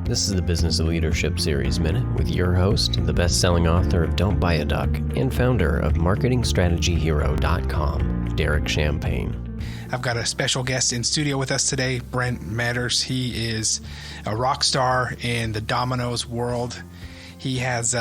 This is the Business of Leadership Series Minute with your host, the best-selling author of Don't Buy a Duck and founder of MarketingStrategyHero.com, Derek Champagne. I've got a special guest in studio with us today, Brent Medders. He is a rock star in the Domino's world. He has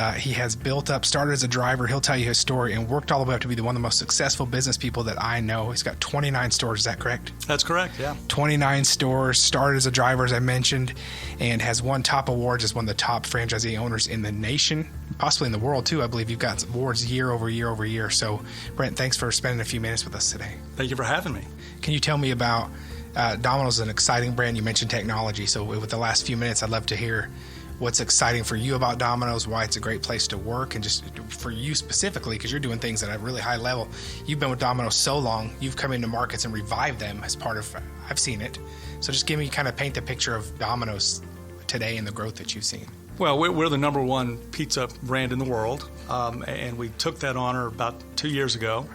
built up, started as a driver. He'll tell you his story and worked all the way up to be one of the most successful business people that I know. He's got 29 stores. Is that correct? That's correct, yeah. 29 stores, started as a driver, as I mentioned, and has won top awards as one of the top franchisee owners in the nation, possibly in the world too. I believe you've got awards year over year over year. So, Brent, thanks for spending a few minutes with us today. Thank you for having me. Can you tell me about Domino's is an exciting brand. You mentioned technology. So with the last few minutes, I'd love to hear what's exciting for you about Domino's, why it's a great place to work, and just for you specifically, because you're doing things at a really high level. You've been with Domino's so long, you've come into markets and revived them as part of, I've seen it. So just give me, kind of paint the picture of Domino's today and the growth that you've seen. Well, we're the number one pizza brand in the world, and we took that honor about 2 years ago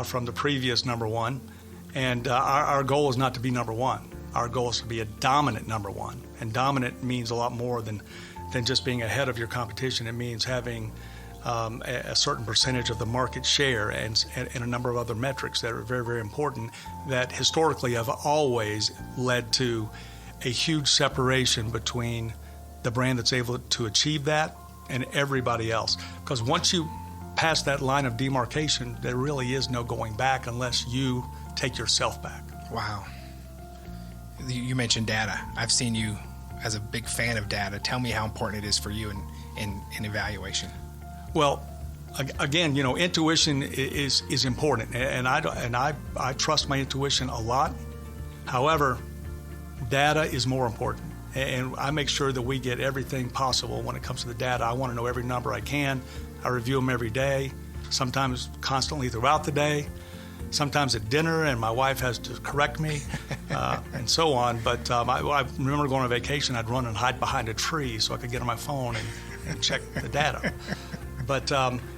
from the previous number one. And our goal is not to be number one. Our goal is to be a dominant number one. And dominant means a lot more than just being ahead of your competition. It means having a certain percentage of the market share and a number of other metrics that are very, very important that historically have always led to a huge separation between the brand that's able to achieve that and everybody else. Because once you pass that line of demarcation, there really is no going back unless you take yourself back. Wow. You mentioned data. I've seen you as a big fan of data. Tell me how important it is for you in evaluation. Well, again, intuition is important, and I trust my intuition a lot. However, data is more important, and I make sure that we get everything possible when it comes to the data. I want to know every number I can. I review them every day, sometimes constantly throughout the day. Sometimes at dinner, and my wife has to correct me, and so on. But I remember going on vacation, I'd run and hide behind a tree so I could get on my phone and check the data. But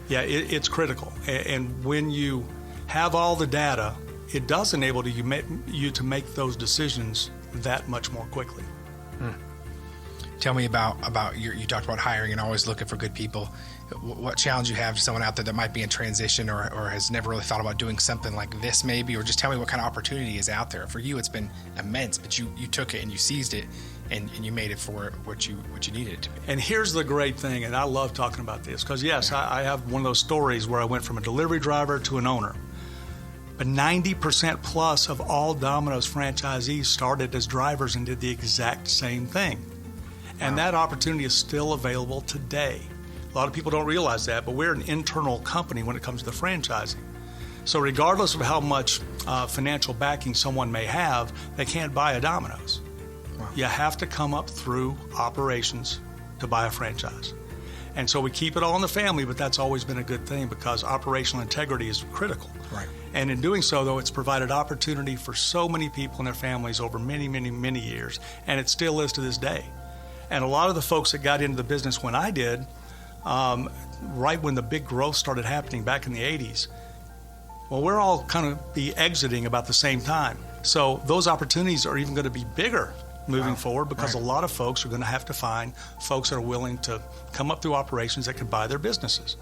it's critical. And when you have all the data, it does enable you to make those decisions that much more quickly. Tell me about you talked about hiring and always looking for good people. What challenge you have to someone out there that might be in transition or has never really thought about doing something like this maybe, or just tell me what kind of opportunity is out there. For you, it's been immense, but you took it and you seized it and you made it for what you needed it to be. And here's the great thing, and I love talking about this, because yes, I have one of those stories where I went from a delivery driver to an owner. But 90% plus of all Domino's franchisees started as drivers and did the exact same thing. And that opportunity is still available today. A lot of people don't realize that, but we're an internal company when it comes to the franchising. So regardless of how much financial backing someone may have, they can't buy a Domino's. Wow. You have to come up through operations to buy a franchise. And so we keep it all in the family, but that's always been a good thing because operational integrity is critical. Right. And in doing so, though, it's provided opportunity for so many people and their families over many, many, many years, and it still is to this day. And a lot of the folks that got into the business when I did, right when the big growth started happening back in the 80s, well, we're all kind of be exiting about the same time. So those opportunities are even going to be bigger moving forward because a lot of folks are going to have to find folks that are willing to come up through operations that can buy their businesses.